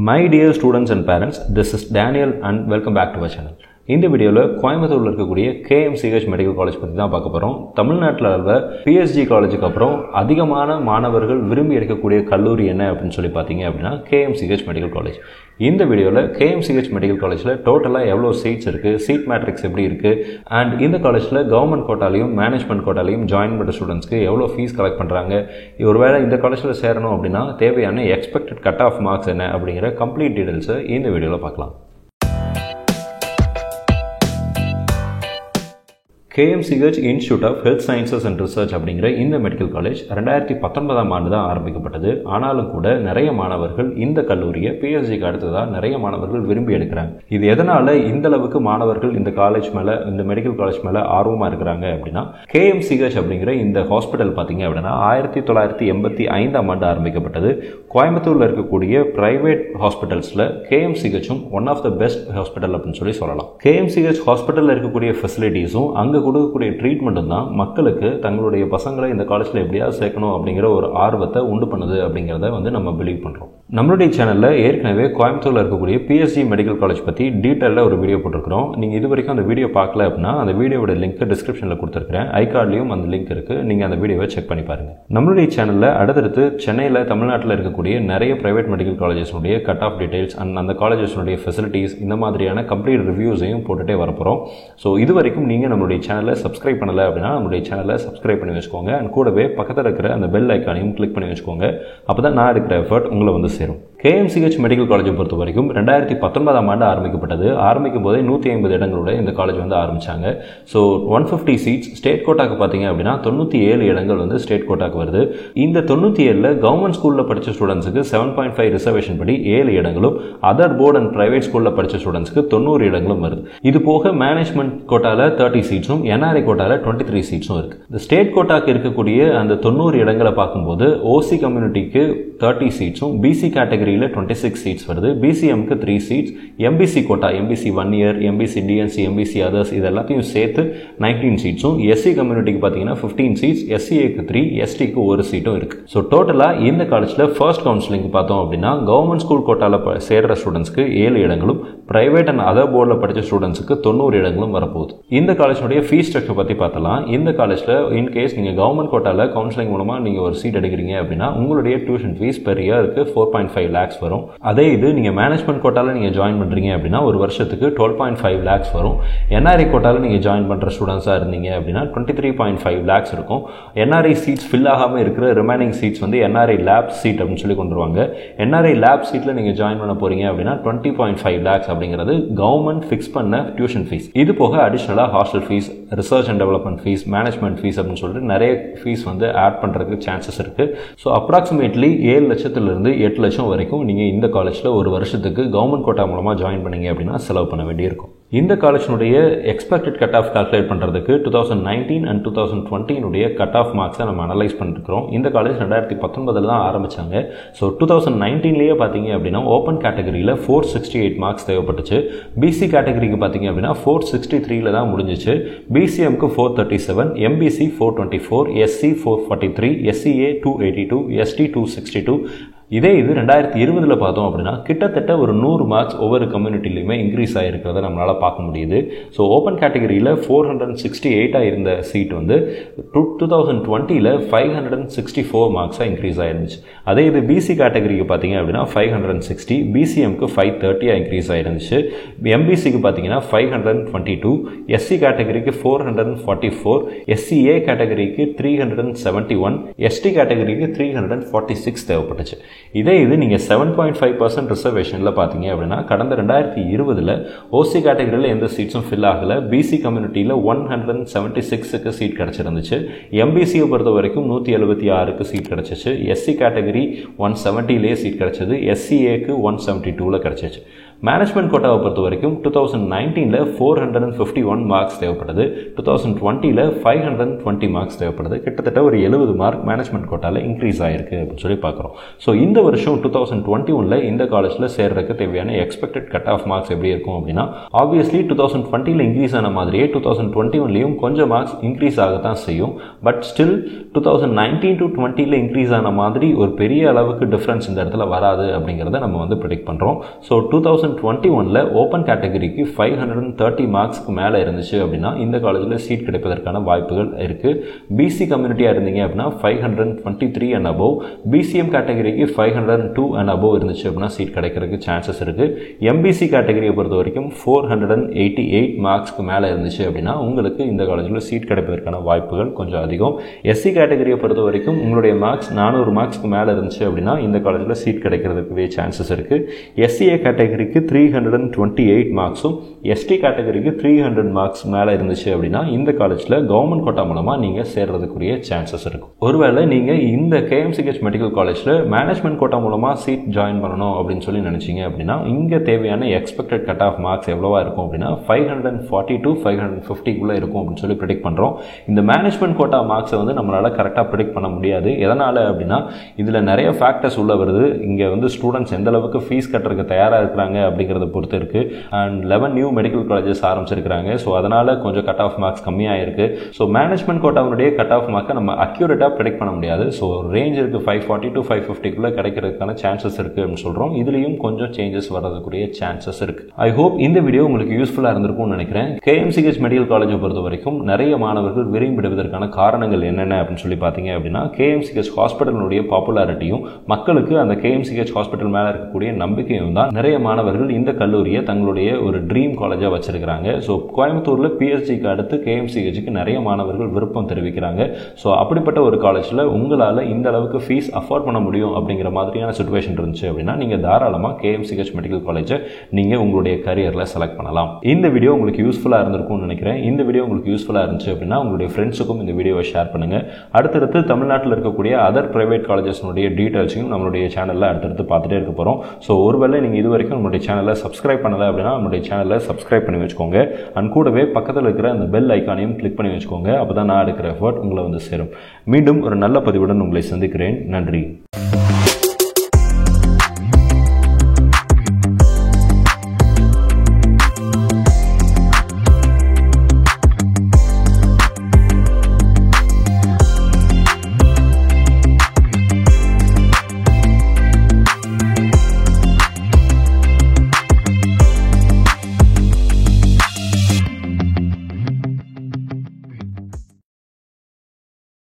My dear students and parents, this is Daniel and welcome back to our channel. இந்த வீடியோவில் கோயம்புத்தூரில் இருக்கக்கூடிய KMCH medical college பற்றி தான் பார்க்க போகிறோம். தமிழ்நாட்டில் உள்ள PSG காலேஜுக்கு அப்புறம் அதிகமான மாணவர்கள் விரும்பி எடுக்கக்கூடிய கல்லூரி என்ன அப்படின்னு சொல்லி பார்த்தீங்க அப்படின்னா KMCH மெடிக்கல் காலேஜ். இந்த வீடியோவில் KMCH மெடிக்கல் காலேஜில் டோட்டலாக எவ்வளோ சீட்ஸ் இருக்குது, சீட் மேட்ரிக்ஸ் எப்படி இருக்குது, அண்ட் இந்த காலேஜில் கவர்மெண்ட் கோட்டாலையும் மேனேஜ்மெண்ட் கோட்டாலையும் ஜாயின் பண்ணுற ஸ்டூடெண்ட்ஸ்க்கு எவ்வளோ ஃபீஸ் கலெக்ட் பண்ணுறாங்க, ஒருவேளை இந்த காலேஜில் சேரணும் அப்படின்னா தேவையான எக்ஸ்பெக்டட் கட் ஆஃப் மார்க்ஸ் என்ன அப்படிங்கிற கம்ப்ளீட் டீடைல்ஸை இந்த வீடியோவில் பார்க்கலாம். KMCH institute of health sciences and research அப்படிங்கிற இந்த மெடிக்கல் காலேஜ் 2019ஆம் ஆண்டு தான் ஆரம்பிக்கப்பட்டது. ஆனாலும் கூட நிறைய மாணவர்கள் இந்த கல்லூரியை PSGக்கு அடுத்ததாக நிறைய மாணவர்கள் விரும்பி எடுக்கிறாங்க. இது எதனால் இந்த அளவுக்கு மாணவர்கள் இந்த காலேஜ் மேலே, இந்த மெடிக்கல் காலேஜ் மேலே ஆர்வமாக இருக்கிறாங்க அப்படின்னா, KMCH அப்படிங்கிற இந்த ஹாஸ்பிட்டல் பார்த்தீங்க அப்படின்னா 1985ஆம் ஆண்டு ஆரம்பிக்கப்பட்டது. கோயம்புத்தூரில் இருக்கக்கூடிய பிரைவேட் ஹாஸ்பிட்டல்ஸில் KMCHம் one of the best hospital அப்படின்னு சொல்லலாம். KMCH ஹாஸ்பிட்டலில் இருக்கக்கூடிய ஃபெசிலிட்டிஸும் அங்கே கொடுக்கக்கூடிய ட்ரீட்மெண்ட்டும் தான் மக்களுக்கு தங்களுடைய பசங்களை இந்த காலேஜில் எப்படியாவது சேர்க்கணும் அப்படிங்கிற ஒரு ஆர்வத்தை உண்டு பண்ணுது அப்படிங்கிறத நம்ம பிலீவ் பண்ணுறோம். நம்மளுடைய சேனலில் ஏற்கனவே கோயம்புத்தூரில் இருக்கக்கூடிய PSG மெடிக்கல் காலேஜ் பற்றி டீட்டெயிலில் ஒரு வீடியோ போட்டிருக்கிறோம். நீங்கள் இது வரைக்கும் அந்த வீடியோ பார்க்கல அப்படின்னா அந்த வீடியோட லிங்க் டிஸ்கிரிப்ஷனில் கொடுத்துருக்கிறேன். ஐகார்ட்லேயும் அந்த லிங்க் இருக்குது, நீங்கள் அந்த வீடியோவை செக் பண்ணி பாருங்கள். நம்மளுடைய சேனலில் அடுத்தடுத்து சென்னையில், தமிழ்நாட்டில் இருக்கக்கூடிய நிறைய பிரைவேட் மெடிக்கல் காலேஜஸ்னுடைய கட் ஆஃப் டீடைல்ஸ் அண்ட் அந்த காலேஜஸ்னுடைய ஃபெசிலிட்டிஸ், இந்த மாதிரியான கம்ப்ளீட் ரிவ்யூஸையும் போட்டுகிட்டே வரப்போகிறோம். ஸோ இது வரைக்கும் நீங்கள் நம்மளுடைய சேனலை சப்ஸ்கிரைப் பண்ணலை அப்படின்னா நம்மளுடைய சேனலை சப்ஸ்கிரைப் பண்ணி வச்சுக்கோங்க. அண்ட் கூடவே பக்கத்தில் இருக்கிற அந்த பெல் ஐக்கானையும் கிளிக் பண்ணி வச்சுக்கோங்க. அப்போ தான் நான் எடுக்கிற எஃபர்ட் உங்களை சேரும். KMCH மெடிக்கல் காலேஜை பொறுத்த வரைக்கும் 2019ஆம் ஆண்டு ஆரம்பிக்கப்பட்டது. ஆரம்பிக்கும் போதே 150 இடங்களோட இந்த காலேஜ் ஆரம்பிச்சாங்க. ஸோ 150 சீட்ஸ் ஸ்டேட் கோட்டாக்கு பார்த்தீங்க அப்படின்னா 97 இடங்கள் ஸ்டேட் கோட்டாக்கு வருது. இந்த 97ல் கவர்மெண்ட் ஸ்கூலில் படித்த ஸ்டூடெண்ட்ஸுக்கு 7.5 ரிசர்வேஷன் படி 7 இடங்களும், அதர் போர்டு அண்ட் பிரைவேட் ஸ்கூலில் படித்த ஸ்டூடெண்ட்ஸ்க்கு 90 இடங்களும் வருது. இது போக மேனேஜ்மெண்ட் கோட்டாவில் 30 சீட்ஸும், NRI கோட்டாவில் 23 சீட்ஸும் இருக்கு. இந்த ஸ்டேட் கோட்டாக்கு இருக்கக்கூடிய அந்த 90 இடங்களை பார்க்கும்போது OC கம்யூனிட்டிக்கு 30 சீட்ஸும், BC கேட்டகரியில் 26 சீட்ஸ் வருது. BCMக்கு 3 seats, MBC quota, MBC 1 year, MBC DNC, MBC others, இது எல்லாத்தையும் சேர்த்து 19 சீட்ஸும், SC கம்யூனிட்டிக்கு பார்த்தீங்கன்னா 15 சீட்ஸ், SCAக்கு 3, STக்கு 1 சீட்டும் இருக்கு. ஸோ டோட்டலாக இந்த காலேஜில் ஃபர்ஸ்ட் கவுன்சிலிங் பார்த்தோம் அப்படின்னா கவர்மெண்ட் ஸ்கூல் கோட்டாவில் சேர்ற ஸ்டூடெண்ட்ஸ்க்கு 7 இடங்களும், பிரைவேட் அண்ட் அதர் போர்டில் படித்த ஸ்டூடெண்ட்ஸ்க்கு 90 இடங்களும் வரப்போகுது. இந்த காலேஜுடைய ஃபீஸ் ஸ்ட்ரக்சர் பற்றி பார்த்தலாம். இந்த காலேஜில் இன்கேஸ் நீங்கள் கவர்மெண்ட் கோட்டாவில் கவுன்சிலிங் மூலமாக நீங்கள் ஒரு சீட் எடுக்கிறீங்க அப்படின்னா உங்களுடைய டியூஷன் ஃபீஸ் பெர் இயருக்கு 4.5 lakhs வரும். அதே இது நீங்கள் மேனேஜ்மெண்ட் கோட்டாவில் நீங்கள் ஜாயின் பண்ணுறீங்க அப்படின்னா ஒரு வருஷத்துக்கு 12.5 lakhs வரும். NRI கோட்டாவில் நீங்கள் ஜாயின் பண்ணுற ஸ்டூடெண்ட்ஸாக இருந்தீங்க அப்படின்னா 23.5 lakhs இருக்கும். NRI சீட்ஸ் ஃபில் ஆகாமல் இருக்கிற remaining seats NRI lapse seat அப்படின்னு சொல்லி கொண்டு வருவாங்க. NRI லேப் சீட்டில் நீங்கள் ஜாயின் பண்ண போகிறீங்க அப்படின்னா 20.5 lakhs அப்படிங்கிறது கவர்மெண்ட் ஃபிக்ஸ் பண்ண டியூஷன் ஃபீஸ். இது போக அடிஷ்னலாக hostel fees, research and development fees, management fees அப்படின்னு சொல்லிட்டு நிறைய ஃபீஸ் ஆட் பண்ணுறதுக்கு சான்சஸ் இருக்குது. ஸோ அப்ராக்சிமேட்லி 7 லட்சத்திலிருந்து 8 லட்சம் வரைக்கும் நீங்கள் இந்த காலேஜில் ஒரு வருஷத்துக்கு கவர்மெண்ட் கோட்டா மூலமாக ஜாயின் பண்ணீங்க அப்படின்னா செலவு பண்ண வேண்டியிருக்கும். இந்த காலேஜினுடைய எக்ஸ்பெக்டட் கட் ஆஃப் கால்குலேட் பண்ணுறதுக்கு 2019 அண்ட் 2020 கட் ஆஃப் மார்க்ஸை நம்ம அனலைஸ் பண்ணிருக்கிறோம். இந்த காலேஜ் 2019 தான் ஆரம்பித்தாங்க. ஸோ 2019லேயே பார்த்தீங்க அப்படின்னா ஓப்பன் கேட்டகரியில் 468 மார்க்ஸ் தேவைப்பட்டுச்சு. BC கேட்டகரிக்கு பார்த்தீங்க அப்படின்னா 463 தான் முடிஞ்சிச்சு. BCMக்கு 437, MBC 424, SC 443, SCA 282, ST 262. இதே இது 2020 பார்த்தோம் அப்படின்னா கிட்டத்தட்ட ஒரு 100 மார்க்ஸ் ஒவ்வொரு கம்யூனிட்டிலையுமே இன்க்ரீஸ் ஆகிருக்கிறத நம்மளால் பார்க்க முடியுது. ஸோ ஓப்பன் கேட்டகரியில் 468 இருந்த சீட் 2020ல் 564 மார்க்ஸாக இன்க்ரீஸ் ஆகிருந்துச்சு. அதே இது BC கேட்டகரிக்கு பார்த்தீங்க அப்படின்னா 560, BCMக்கு 530 இன்க்ரீஸ் ஆகிருந்துச்சு. MBCக்கு பார்த்தீங்கன்னா 522, SC கேட்டகரிக்கு 444, SCA கேட்டகரிக்கு 371, ST கேட்டகரிக்கு 346 தேவைப்பட்டுச்சு. இதே இது நீங்கள் 7.5% ரிசர்வேஷனில் பார்த்தீங்க அப்படின்னா கடந்த 2020ல் OC கேட்டகரியில் எந்த சீட்ஸும் ஃபில் ஆகலை. BC கம்யூனிட்டியில் 176க்கு சீட் கிடச்சிருந்துச்சு. MBCயை பொறுத்த வரைக்கும் 176க்கு சீட் கிடச்சிச்சு. SC கேட்டகரி 170லேயே சீட் கிடச்சிது. SCAக்கு 172ல் கிடச்சிச்சு. மேனேஜ்மெண்ட் கோட்டாவை பொறுத்த வரைக்கும் 2019 451 மார்க்ஸ் தேவைப்படுது, 2020 520 மார்க்ஸ் தேவைப்படுது. கிட்டத்தட்ட ஒரு 70 மார்க் மேனேஜ்மெண்ட் கோட்டாவில் இன்க்ரீஸ் ஆயிருக்கு அப்படின்னு சொல்லி பார்க்குறோம். ஸோ இந்த வருஷம் 2021 இந்த காலேஜில் சேர்றதுக்கு தேவையான எக்ஸ்பெக்டட் கட் ஆஃப் மார்க்ஸ் எப்படி இருக்கும் அப்படின்னா, ஆப்வியஸ்லி 2020 இன்க்ரீஸ் ஆன மாதிரியே 2021 கொஞ்சம் மார்க்ஸ் இன்க்ரீஸ் ஆகத்தான் செய்யும். பட் ஸ்டில் 2019 to 20 இன்க்ரீஸ் ஆன மாதிரி ஒரு பெரிய அளவுக்கு டிஃப்ரென்ஸ் இந்த இடத்துல வராது அப்படிங்கிறத நம்ம வந்து ப்ரெடிக்ட் பண்ணுறோம். ஸோ 2021 ஓப்பன் கேட்டகரிக்கு 530 மார்க்ஸ்க்கு மேலே இருந்துச்சு அப்படின்னா இந்த காலேஜில் சீட் கிடைப்பதற்கான வாய்ப்புகள் இருக்குது. பிசி கம்யூனிட்டியாக இருந்தீங்க அப்படின்னா 523 அண்ட் அபோவ், பிசிஎம் கேட்டகரிக்கு 502 அண்ட் அபோவ் இருந்துச்சு அப்படின்னா சீட் கிடைக்கிறதுக்கு சான்சஸ் இருக்குது. எம்பிசி கேட்டகரியை பொறுத்த வரைக்கும் 488 மார்க்ஸ்க்கு மேலே இருந்துச்சு அப்படின்னா உங்களுக்கு இந்த காலேஜில் சீட் கிடைப்பதற்கான வாய்ப்புகள் கொஞ்சம் அதிகம். எஸ்சி கேட்டகரியை பொறுத்த வரைக்கும் உங்களுடைய மார்க்ஸ் 400 மார்க்ஸ்க்கு மேலே இருந்துச்சு அப்படின்னா இந்த காலேஜில் சீட் கிடைக்கிறதுக்கு சான்சஸ் இருக்குது. எஸ்சிஏ கேட்டகரிக்கு 328 மார்க்ஸும், எஸ்டி கேட்டகரிக்கு 300 மார்க்ஸ் மேலே இருந்துச்சு அப்படின்னா இந்த காலேஜில் கவர்மெண்ட் கோட்டா மூலமாக நீங்கள் சேர்றதுக்குரிய சான்சஸ் இருக்கும். ஒருவேளை நீங்கள் இந்த கேஎம்சிஹெச் மெடிக்கல் காலேஜில் மேனேஜ்மெண்ட் கோட்டா மூலமாக சீட் ஜாயின் பண்ணணும் அப்படின்னு சொல்லி நினச்சிங்க அப்படின்னா இங்கே தேவையான எக்ஸ்பெக்டட் கட் ஆஃப் மார்க்ஸ் எவ்வளவா இருக்கும் அப்படின்னா 540 to 550 இருக்கும் அப்படின்னு சொல்லி ப்ரெடிக்ட் பண்ணுறோம். இந்த மேனேஜ்மெண்ட் கோட்டா மார்க்ஸை வந்து நம்மளால் கரெக்டாக ப்ரெடிக்ட் பண்ண முடியாது. எதனால் அப்படின்னா இதில் நிறைய ஃபேக்டர்ஸ் உள்ள வருது. இங்கே வந்து ஸ்டூடெண்ட்ஸ் எந்த அளவுக்கு ஃபீஸ் கட்டுறதுக்கு தயாராக இருக்கிறாங்க அப்படிங்கிறத பொறுத்து இருக்குது. அண்ட் 11 நியூ மெடிக்கல் காலேஜஸ் ஆரம்பிச்சிருக்கிறாங்க. ஸோ அதனால் கொஞ்சம் கட் ஆஃப் மார்க்ஸ் கம்மியாக இருக்குது. ஸோ மேனேஜ்மெண்ட் கோட்டாவுடைய கட் ஆஃப் மார்க்கை நம்ம அக்யூரேட்டாக ப்ரெடிக்ட் பண்ண முடியாது. ஸோ ரேஞ்ச் இருக்குது 540 to 550 கிடைக்கிறதுக்கான சான்சஸ் இருக்குது அப்படின்னு சொல்கிறோம். இதுலேயும் கொஞ்சம் சேஞ்சஸ் வர்றதுக்குரிய சான்சஸ் இருக்குது. ஐ ஹோப் இந்த வீடியோ உங்களுக்கு யூஸ்ஃபுல்லாக இருந்திருக்கும்னு நினைக்கிறேன். கேஎம்சிஹெச் மெடிக்கல் காலேஜை பொறுத்த வரைக்கும் நிறைய மாணவர்கள் விரும்பிடுவதற்கான காரணங்கள் என்னென்ன அப்படின்னு சொல்லி பார்த்தீங்க அப்படின்னா, கேஎம்சிஹெச் ஹாஸ்பிட்டலுடைய பாப்புலாரிட்டியும் மக்களுக்கு அந்த கேஎம்சிஹெச் ஹாஸ்பிட்டல் மேலே இருக்கக்கூடிய நம்பிக்கையும் தான் நிறைய மாணவர்கள் இந்த கல்லூரியை தங்களுடைய ஒரு ட்ரீம் காலேஜாக வச்சிருக்கிறாங்க. ஸோ கோயம்புத்தூரில் பிஎஸ்ஜிக்கு அடுத்து கேஎம்சிஹெச்சுக்கு நிறைய மாணவர்கள் விருப்பம் தெரிவிக்கிறாங்க. ஸோ அப்படிப்பட்ட ஒரு காலேஜில் உங்களால் இந்த அளவுக்கு ஃபீஸ் அஃபோர்ட் பண்ண முடியும் அப்படிங்கிற மாதிரியான சிச்சுவேஷன் இருந்துச்சு அப்படின்னா நீங்கள் தாராளமாக கேஎம்சிஹெச் மெடிக்கல் காலேஜை நீங்கள் உங்களுடைய கரியரில் செலக்ட் பண்ணலாம். இந்த வீடியோ உங்களுக்கு யூஸ்ஃபுல்லாக இருந்திருக்கும்னு நினைக்கிறேன். இந்த வீடியோ உங்களுக்கு யூஸ்ஃபுல்லாக இருந்துச்சு அப்படின்னா உங்களுடைய ஃப்ரெண்ட்ஸுக்கும் இந்த வீடியோவை ஷேர் பண்ணுங்கள். அடுத்தடுத்து தமிழ்நாட்டில் இருக்கக்கூடிய அதர் பிரைவேட் காலேஜஸ்னுடைய டீட்டெயில்ஸையும் நம்மளுடைய சேனலில் அடுத்தடுத்து பார்த்துட்டே இருக்க போகிறோம். ஸோ ஒருவேளை நீங்கள் இது வரைக்கும் நம்மளுடைய சேனலை சப்ஸ்கிரைப் பண்ணலை அப்படின்னா நம்மளுடைய சேனலை சப்ஸ்கிரைப் பண்ணி வச்சுக்கோங்க. அண்ட் கூடவே பக்கத்தில் இருக்கிற அந்த பெல் ஐக்கானையும் கிளிக் பண்ணி வச்சுக்கோங்க. அப்போ தான் நான் எடுக்கிற எஃபர்ட் உங்களை வந்து சேரும். மீண்டும் ஒரு நல்ல பதிவுடன் உங்களை சந்திக்கிறேன். நன்றி.